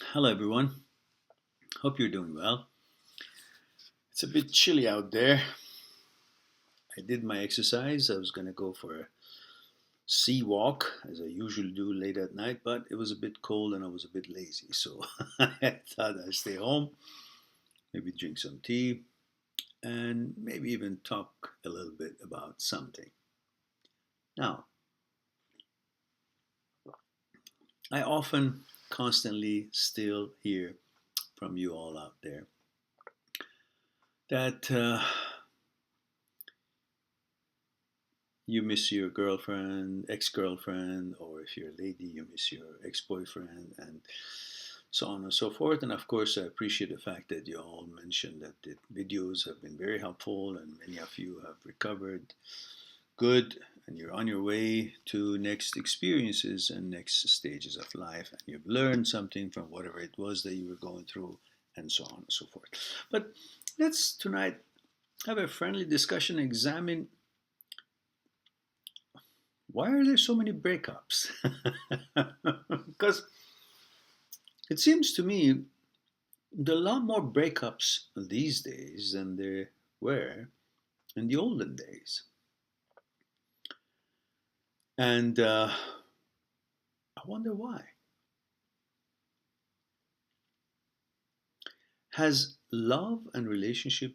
Hello, everyone. Hope you're doing well. It's a bit chilly out there. I did my exercise. I was going to go for a sea walk, as I usually do late at night, but it was a bit cold and I was a bit lazy. So I thought I'd stay home, maybe drink some tea, and maybe even talk a little bit about something. Now, I often, constantly still hear from you all out there that you miss your girlfriend, ex girlfriend, or if you're a lady, you miss your ex boyfriend, and so on and so forth. And of course, I appreciate the fact that you all mentioned that the videos have been very helpful and many of you have recovered good and you're on your way to next experiences and next stages of life and you've learned something from whatever it was that you were going through and so on and so forth. But let's tonight have a friendly discussion, examine why are there so many breakups? Because it seems to me there are a lot more breakups these days than there were in the olden days. And I wonder why. Has love and relationship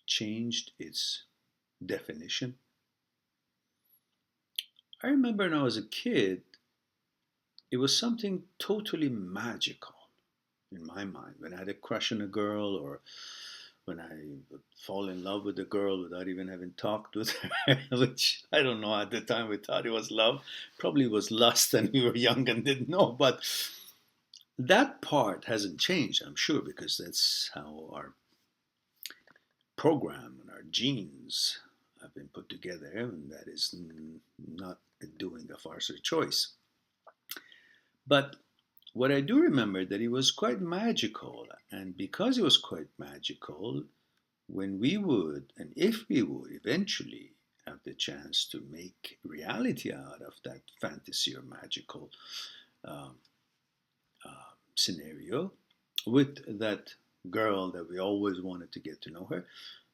changed its definition? I remember when I was a kid, it was something totally magical in my mind. When I had a crush on a girl or when I would fall in love with a girl without even having talked with her, which I don't know at the time we thought it was love. Probably was lust and we were young and didn't know. But that part hasn't changed, I'm sure, because that's how our program and our genes have been put together, and that is not doing of our choice. But what I do remember that it was quite magical, and because it was quite magical, when we would, and if we would eventually have the chance to make reality out of that fantasy or magical um, scenario with that girl that we always wanted to get to know her,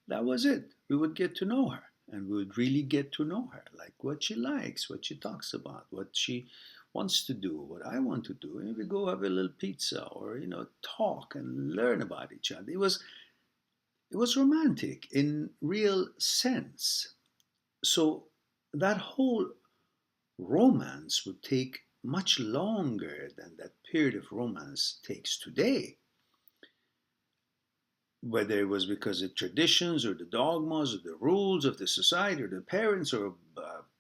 that was it. We would get to know her and we would really get to know her, like what she likes, what she talks about, what she wants to do, what I want to do. And we go have a little pizza or, talk and learn about each other. It was romantic in real sense. So that whole romance would take much longer than that period of romance takes today. Whether it was because of traditions or the dogmas or the rules of the society or the parents or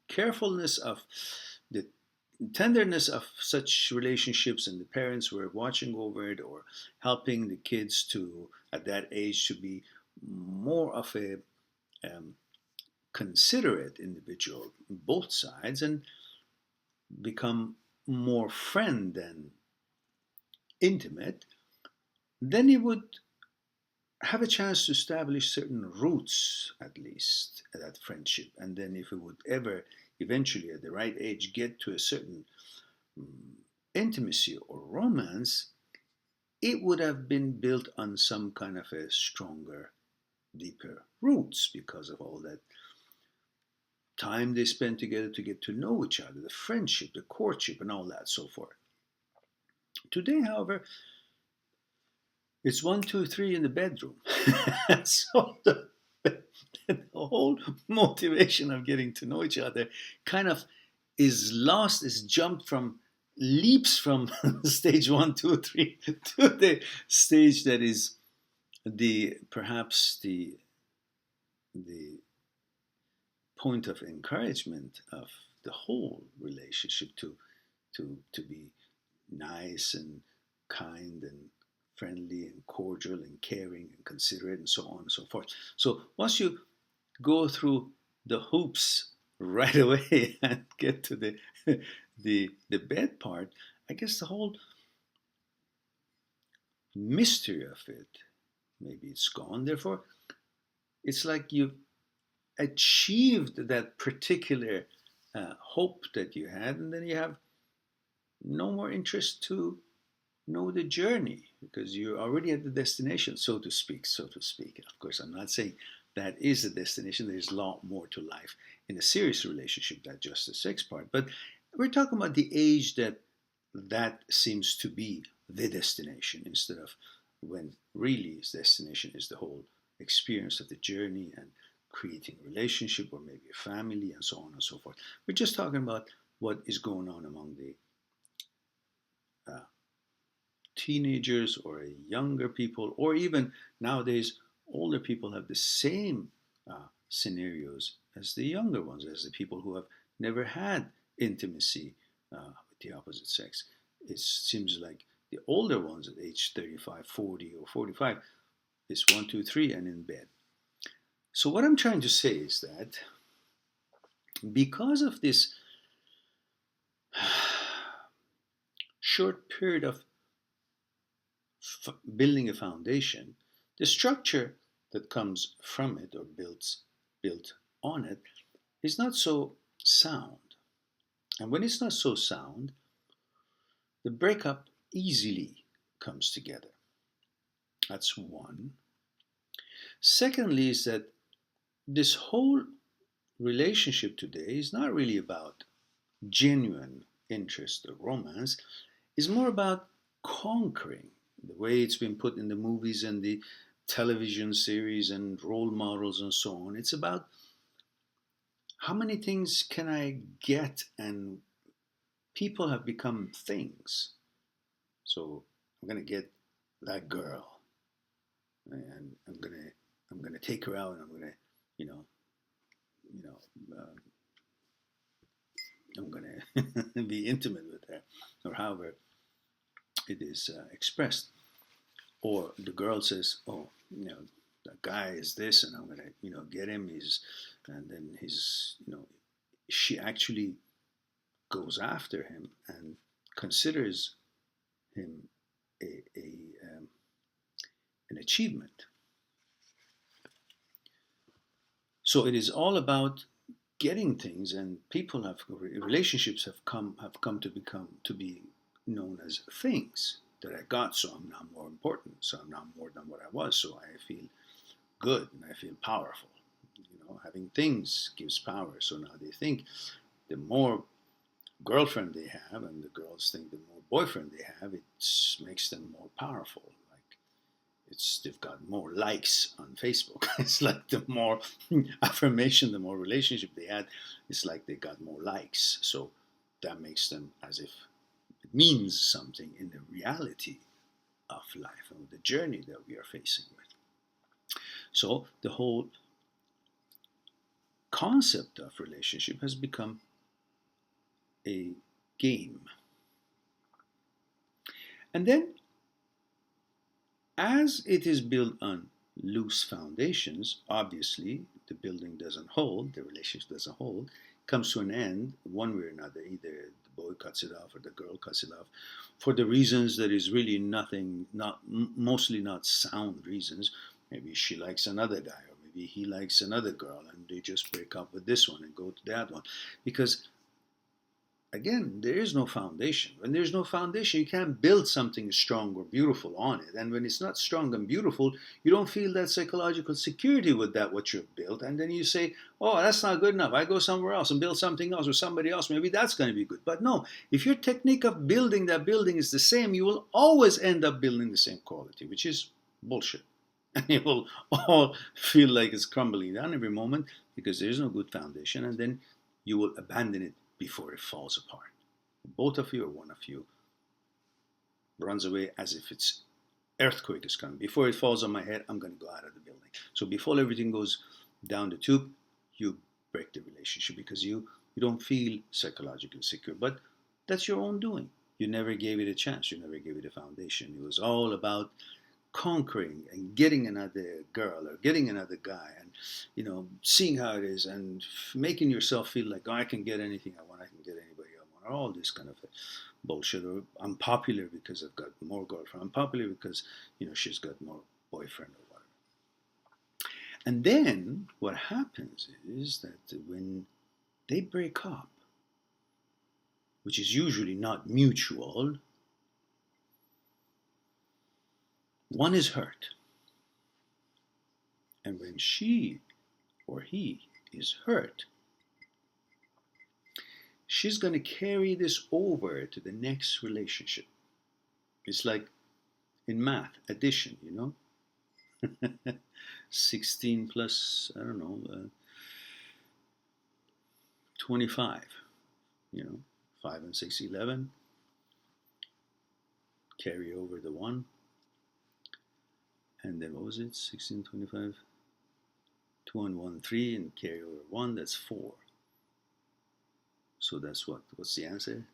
carefulness of the tenderness of such relationships and the parents were watching over it or helping the kids to at that age to be more of a um, considerate individual both sides and become more friend than intimate, then he would have a chance to establish certain roots, at least, that friendship. And then, if it would ever eventually, at the right age, get to a certain um, intimacy or romance, it would have been built on some kind of a stronger, deeper roots because of all that time they spent together to get to know each other, the friendship, the courtship, and all that, so forth. Today, however, it's one, two, three in the bedroom. So the whole motivation of getting to know each other kind of is lost, is jumped from, leaps from stage one, two, three to the stage that is the perhaps the point of encouragement of the whole relationship to be nice and kind and friendly and cordial and caring and considerate and so on and so forth. So once you go through the hoops right away and get to the bed part, I guess the whole mystery of it, maybe it's gone. Therefore, it's like you've achieved that particular hope that you had, and then you have no more interest to know the journey, because you're already at the destination, so to speak. So to speak. Of course, I'm not saying that is the destination. There's a lot more to life in a serious relationship than just the sex part. But we're talking about the age that that seems to be the destination, instead of when really its destination is the whole experience of the journey and creating a relationship or maybe a family and so on and so forth. We're just talking about what is going on among the uh, teenagers or younger people, or even nowadays older people have the same scenarios as the younger ones, as the people who have never had intimacy with the opposite sex. It seems like the older ones at age 35, 40, or 45 is one, two, three, and in bed. So, what I'm trying to say is that because of this short period of building a foundation, the structure that comes from it or built on it is not so sound. And when it's not so sound, the breakup easily comes together. That's one. Secondly, is that this whole relationship today is not really about genuine interest or romance. It's more about conquering, the way it's been put in the movies and the television series and role models and so on. It's about how many things can I get, and people have become things. So I'm gonna get that girl, and I'm gonna take her out, and I'm gonna, you know, you know, I'm gonna be intimate with her, or however it is expressed. Or the girl says, "Oh, the guy is this, and I'm gonna, get him." And then she actually goes after him and considers him a an achievement. So it is all about getting things, and relationships have come to be known as things that I got. So I'm now more important. So I'm now more than what I was. So I feel good and I feel powerful. Having things gives power. So now they think the more girlfriend they have, and the girls think the more boyfriend they have, it makes them more powerful. Like they've got more likes on Facebook. It's like the more affirmation, the more relationship they had, it's like they got more likes. So that makes them as if it means something in the reality of life and the journey that we are facing with. So the whole concept of relationship has become a game. And then, as it is built on loose foundations, obviously the building doesn't hold, the relationship doesn't hold, comes to an end one way or another. Either the boy cuts it off or the girl cuts it off for the reasons that is really nothing, mostly not sound reasons. Maybe she likes another guy, or maybe he likes another girl, and they just break up with this one and go to that one. Because again, there is no foundation. When there's no foundation, you can't build something strong or beautiful on it. And when it's not strong and beautiful, you don't feel that psychological security with that what you've built. And then you say, "Oh, that's not good enough. I go somewhere else and build something else with somebody else. Maybe that's going to be good." But no, if your technique of building that building is the same, you will always end up building the same quality, which is bullshit. And you will all feel like it's crumbling down every moment because there's no good foundation. And then you will abandon it before it falls apart. Both of you or one of you runs away as if it's earthquake is coming. Before it falls on my head, I'm going to go out of the building. So before everything goes down the tube, you break the relationship because you don't feel psychologically secure. But that's your own doing. You never gave it a chance. You never gave it a foundation. It was all about conquering and getting another girl or getting another guy, and seeing how it is, and making yourself feel like, "Oh, I can get anything I want, I can get anybody I want," or all this kind of bullshit. Or I'm popular because I've got more girlfriend, I'm popular because she's got more boyfriend or whatever. And then what happens is that when they break up, which is usually not mutual, one is hurt. And when she or he is hurt, she's going to carry this over to the next relationship. It's like in math, addition, 16 plus, I don't know, 25, 5 and 6, 11. Carry over the 1. And then what was it? 16, 25, 2 and 1, 3, and carry over 1, that's 4. So that's what? What's the answer?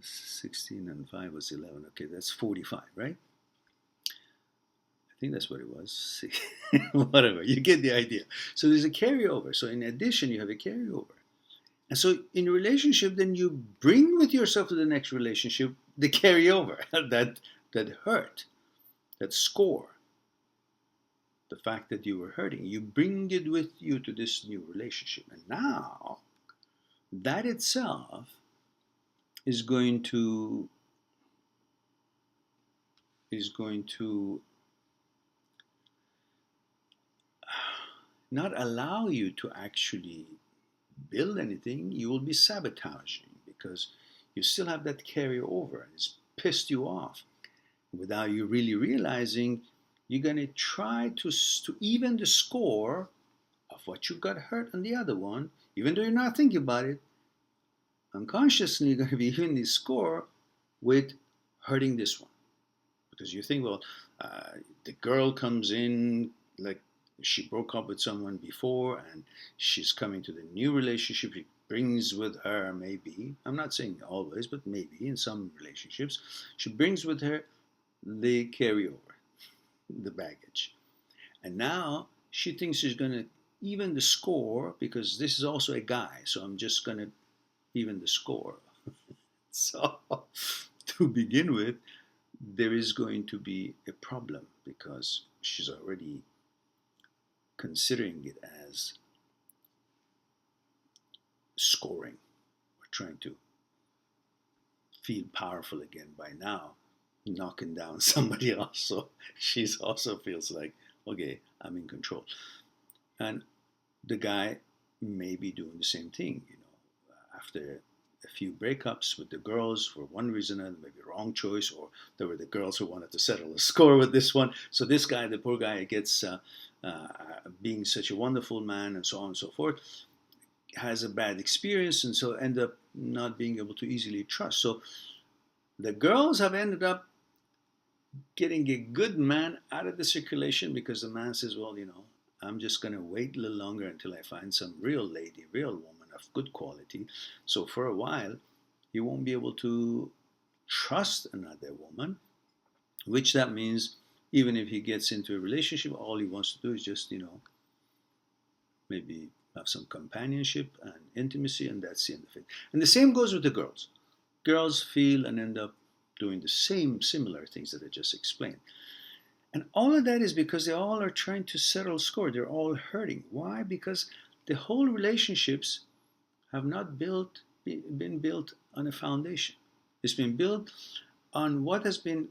16 and 5 was 11. Okay, that's 45, right? I think that's what it was. Whatever, you get the idea. So there's a carryover. So in addition, you have a carryover. And so in a relationship, then you bring with yourself to the next relationship the carryover, that hurt, that score, the fact that you were hurting. You bring it with you to this new relationship. And now, that itself is going to not allow you to actually build anything. You will be sabotaging because you still have that carryover and it's pissed you off. Without you really realizing, you're going to try to even the score of what you got hurt on the other one, even though you're not thinking about it. Unconsciously, you're going to be even the score with hurting this one. Because you think, well, the girl comes in like she broke up with someone before and she's coming to the new relationship. She brings with her, maybe, I'm not saying always, but maybe in some relationships, she brings with her the carryover, the baggage. And now she thinks she's going to even the score because this is also a guy, so I'm just going to even the score. So to begin with, there is going to be a problem because she's already considering it as scoring. We're trying to feel powerful again by now, knocking down somebody else. So she's also feels like, okay, I'm in control. And the guy may be doing the same thing, after a few breakups with the girls for one reason or another, maybe wrong choice, or there were the girls who wanted to settle a score with this one. So this guy, the poor guy, gets being such a wonderful man and so on and so forth, has a bad experience and so end up not being able to easily trust. So the girls have ended up getting a good man out of the circulation because the man says, well, I'm just going to wait a little longer until I find some real lady, real woman of good quality. So for a while, he won't be able to trust another woman, which that means even if he gets into a relationship, all he wants to do is just, maybe have some companionship and intimacy, and that's the end of it. And the same goes with the girls. Girls feel and end up doing the same similar things that I just explained. And all of that is because they all are trying to settle score. They're all hurting. Why? Because the whole relationships have not been built on a foundation. It's been built on what has been,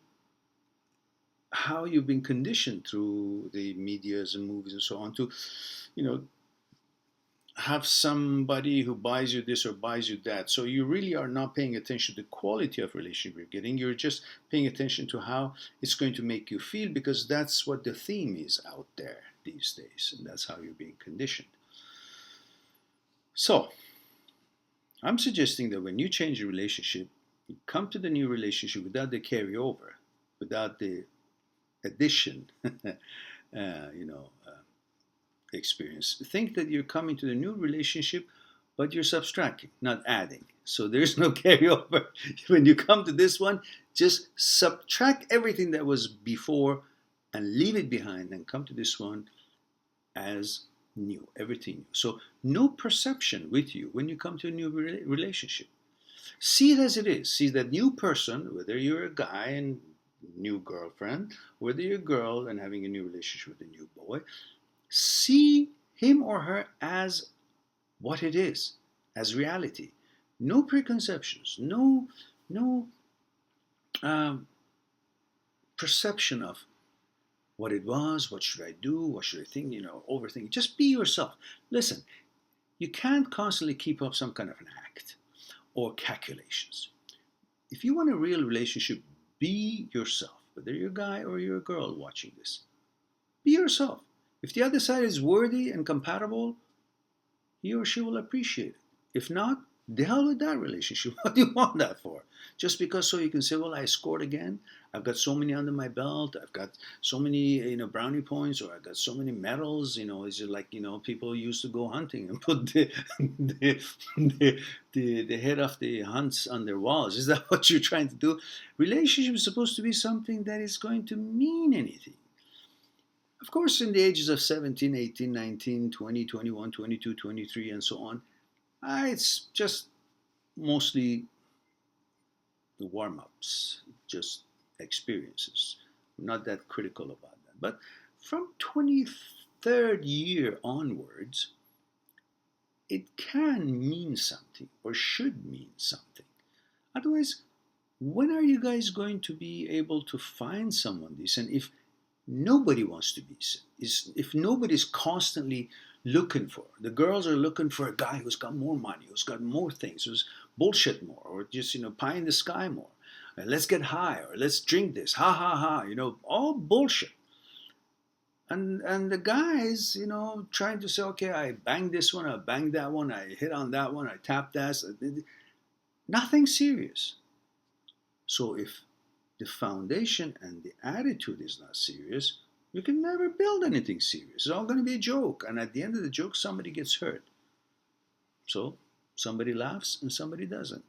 how you've been conditioned through the medias and movies and so on to, have somebody who buys you this or buys you that. So you really are not paying attention to the quality of relationship you're getting. You're just paying attention to how it's going to make you feel because that's what the theme is out there these days. And that's how you're being conditioned. So I'm suggesting that when you change your relationship, you come to the new relationship without the carryover, without the addition, experience. Think that you're coming to the new relationship, but you're subtracting, not adding. So there's no carryover. When you come to this one, just subtract everything that was before and leave it behind and come to this one as new, everything new. So no perception with you when you come to a new relationship. See it as it is. See that new person, whether you're a guy and new girlfriend, whether you're a girl and having a new relationship with a new boy, see him or her as what it is, as reality. No preconceptions, no perception of what it was, what should I do, what should I think, overthink. Just be yourself. Listen, you can't constantly keep up some kind of an act or calculations. If you want a real relationship, be yourself. Whether you're a guy or you're a girl watching this, be yourself. If the other side is worthy and compatible, he or she will appreciate it. If not, the hell with that relationship. What do you want that for? Just because so you can say, well, I scored again. I've got so many under my belt. I've got so many, brownie points, or I've got so many medals. It's just like, people used to go hunting and put the head of the hunts on their walls. Is that what you're trying to do? Relationship is supposed to be something that is going to mean anything. Of course, in the ages of 17, 18, 19, 20, 21, 22, 23, and so on, it's just mostly the warm-ups, just experiences. I'm not that critical about that. But from 23rd year onwards, it can mean something or should mean something. Otherwise, when are you guys going to be able to find someone decent if nobody wants to be decent? If nobody's constantly looking for, the girls are looking for a guy who's got more money, who's got more things, who's bullshit more, or just, pie in the sky more. Let's get high, or let's drink this, ha ha ha, all bullshit. And the guys, trying to say, okay, I banged this one, I banged that one, I hit on that one, I tapped that. Nothing serious. So if the foundation and the attitude is not serious, you can never build anything serious. It's all going to be a joke. And at the end of the joke, somebody gets hurt. So somebody laughs and somebody doesn't.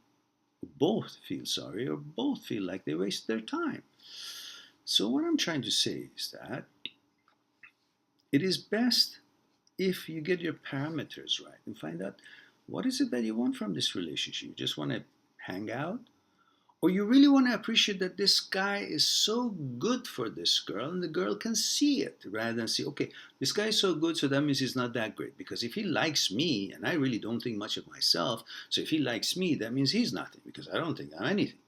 Both feel sorry or both feel like they waste their time. So what I'm trying to say is that it is best if you get your parameters right and find out what is it that you want from this relationship. You just want to hang out? Or you really want to appreciate that this guy is so good for this girl and the girl can see it rather than say, okay, this guy is so good, so that means he's not that great. Because if he likes me, and I really don't think much of myself, so if he likes me, that means he's nothing because I don't think I'm anything.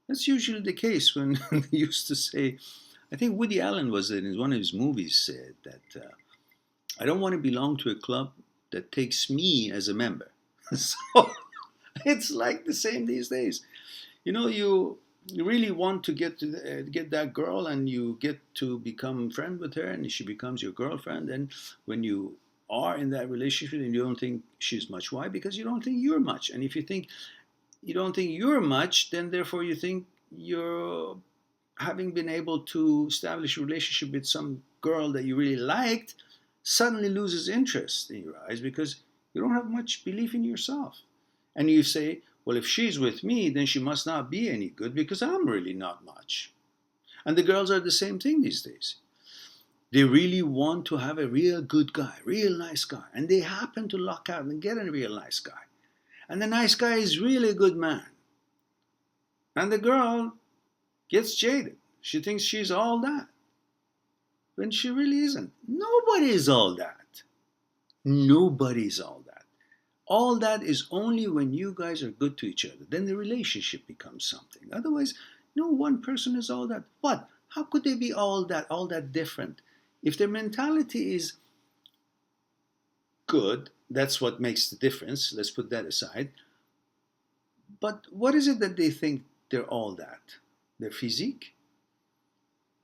That's usually the case when they used to say, I think Woody Allen was in one of his movies said that I don't want to belong to a club that takes me as a member. So it's like the same these days. You really want to get that girl, and you get to become friend with her, and she becomes your girlfriend. And when you are in that relationship and you don't think she's much, why? Because you don't think you're much. And if you don't think you're much, then therefore you think you're having been able to establish a relationship with some girl that you really liked suddenly loses interest in your eyes because you don't have much belief in yourself. And you say, well, if she's with me, then she must not be any good because I'm really not much. And the girls are the same thing these days. They really want to have a real good guy, real nice guy. And they happen to luck out and get a real nice guy. And the nice guy is really a good man. And the girl gets jaded. She thinks she's all that. When she really isn't. Nobody is all that. Nobody's all that. All that is only when you guys are good to each other. Then the relationship becomes something. Otherwise, no one person is all that. What? How could they be all that different? If their mentality is good, that's what makes the difference. Let's put that aside. But what is it that they think they're all that? Their physique?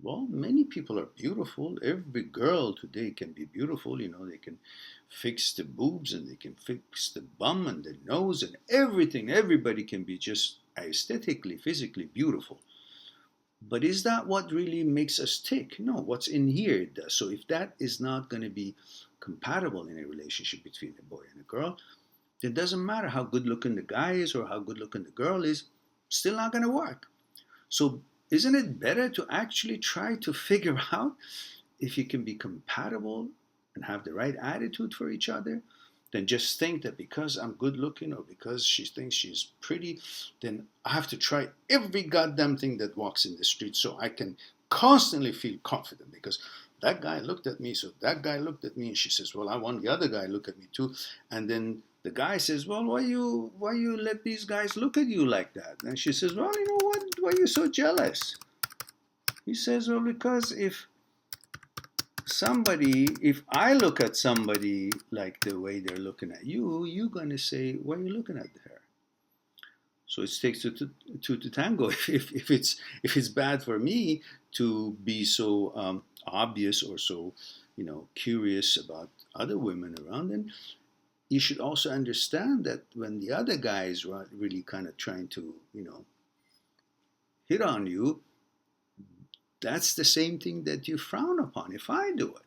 Well, many people are beautiful. Every girl today can be beautiful. They can fix the boobs and they can fix the bum and the nose and everything. Everybody can be just aesthetically, physically beautiful. But is that what really makes us tick? No, what's in here does. So if that is not going to be compatible in a relationship between a boy and a girl, then it doesn't matter how good looking the guy is or how good looking the girl is, still not going to work. So isn't it better to actually try to figure out if you can be compatible and have the right attitude for each other than just think that because I'm good looking or because she thinks she's pretty, then I have to try every goddamn thing that walks in the street so I can constantly feel confident because that guy looked at me, so that guy looked at me, and she says, well, I want the other guy to look at me too. And then the guy says, well, why you let these guys look at you like that? And she says, well, you know what? Why are you so jealous? He says, well, because if I look at somebody like the way they're looking at you, you're going to say, why are you looking at her? So it takes two to tango. If it's bad for me to be so obvious or so, curious about other women around, then you should also understand that when the other guy is really kind of trying to, hit on you, that's the same thing that you frown upon if I do it.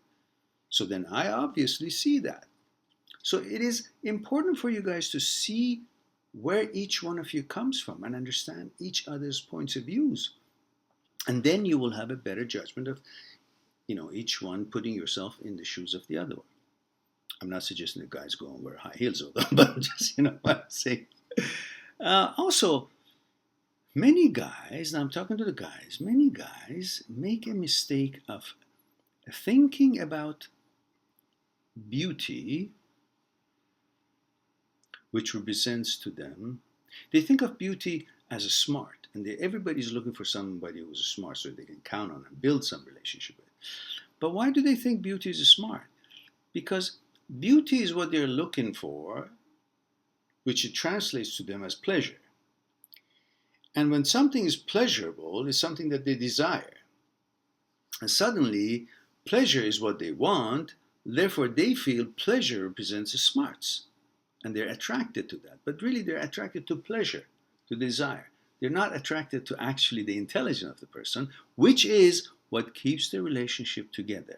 So then I obviously see that. So it is important for you guys to see where each one of you comes from and understand each other's points of views. And then you will have a better judgment of, each one putting yourself in the shoes of the other one. I'm not suggesting that guys go and wear high heels, although, but just, what I'm saying. Also, many guys, now I'm talking to the guys, many guys make a mistake of thinking about beauty, which represents to them, they think of beauty as a smart, and everybody's looking for somebody who's smart so they can count on and build some relationship with. But why do they think beauty is smart? Because beauty is what they're looking for, which it translates to them as pleasure. And when something is pleasurable, it's something that they desire. And suddenly, pleasure is what they want, therefore they feel pleasure represents smarts. And they're attracted to that. But really, they're attracted to pleasure, to desire. They're not attracted to actually the intelligence of the person, which is what keeps the relationship together,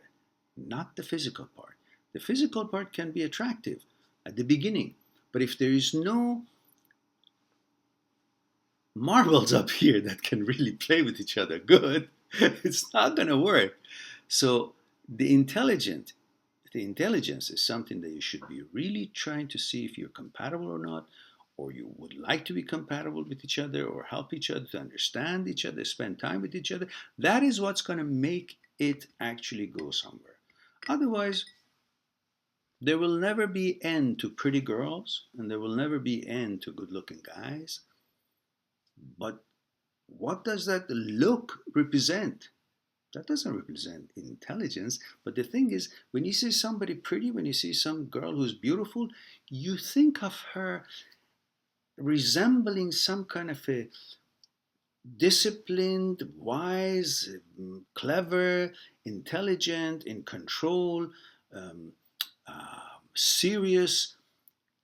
not the physical part. The physical part can be attractive at the beginning, but if there is no marbles up here that can really play with each other good, it's not going to work. So the intelligence is something that you should be really trying to see if you're compatible or not, or you would like to be compatible with each other or help each other to understand each other, spend time with each other. That is what's going to make it actually go somewhere. Otherwise, there will never be end to pretty girls and there will never be end to good looking guys. But what does that look represent? That doesn't represent intelligence. But the thing is, when you see somebody pretty, when you see some girl who's beautiful, you think of her resembling some kind of a disciplined, wise, clever, intelligent, in control, um, serious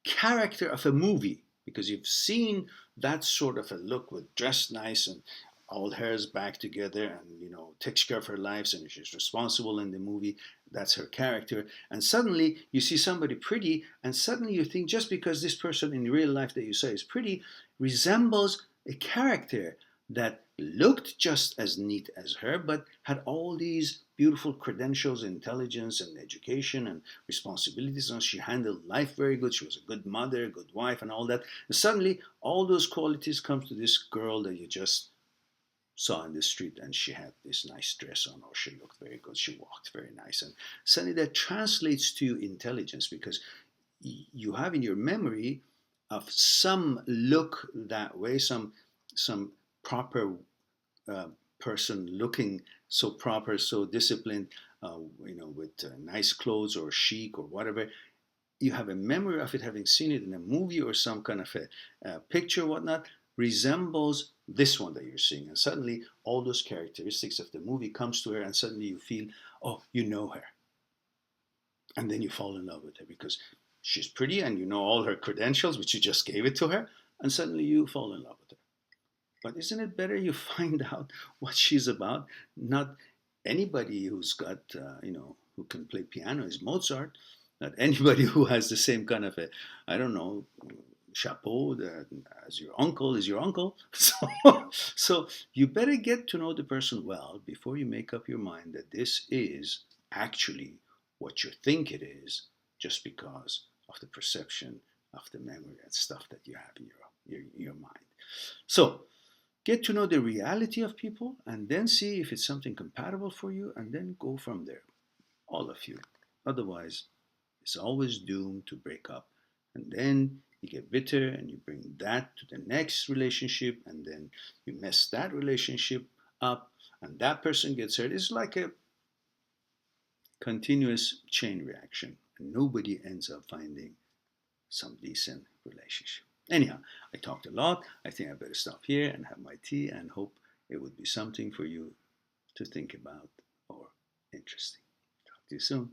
character of a movie, because you've seen that sort of a look with dressed nice and all hairs back together and takes care of her life and she's responsible in the movie. That's her character. And suddenly you see somebody pretty and suddenly you think just because this person in real life that you say is pretty resembles a character that looked just as neat as her but had all these beautiful credentials, intelligence and education and responsibilities, and she handled life very good. She was a good mother, good wife and all that. And suddenly all those qualities come to this girl that you just saw in the street, and she had this nice dress on, or she looked very good, she walked very nice, and suddenly that translates to intelligence because you have in your memory of some look that way, some proper uh, person looking so proper, so disciplined, with nice clothes or chic or whatever. You have a memory of it, having seen it in a movie or some kind of a picture, whatnot, resembles this one that you're seeing, and suddenly all those characteristics of the movie comes to her, and suddenly you feel, oh, you know her, and then you fall in love with her because she's pretty and you know all her credentials, which you just gave it to her, and suddenly you fall in love with her. But isn't it better you find out what she's about? Not anybody who's got, who can play piano is Mozart. Not anybody who has the same kind of a, I don't know, chapeau that as your uncle is your uncle. So you better get to know the person well before you make up your mind that this is actually what you think it is, just because of the perception of the memory and stuff that you have in your mind. So get to know the reality of people and then see if it's something compatible for you and then go from there, all of you. Otherwise, it's always doomed to break up. And then you get bitter and you bring that to the next relationship and then you mess that relationship up and that person gets hurt, it's like a continuous chain reaction. And nobody ends up finding some decent relationship. Anyhow, I talked a lot. I think I better stop here and have my tea and hope it would be something for you to think about or interesting. Talk to you soon.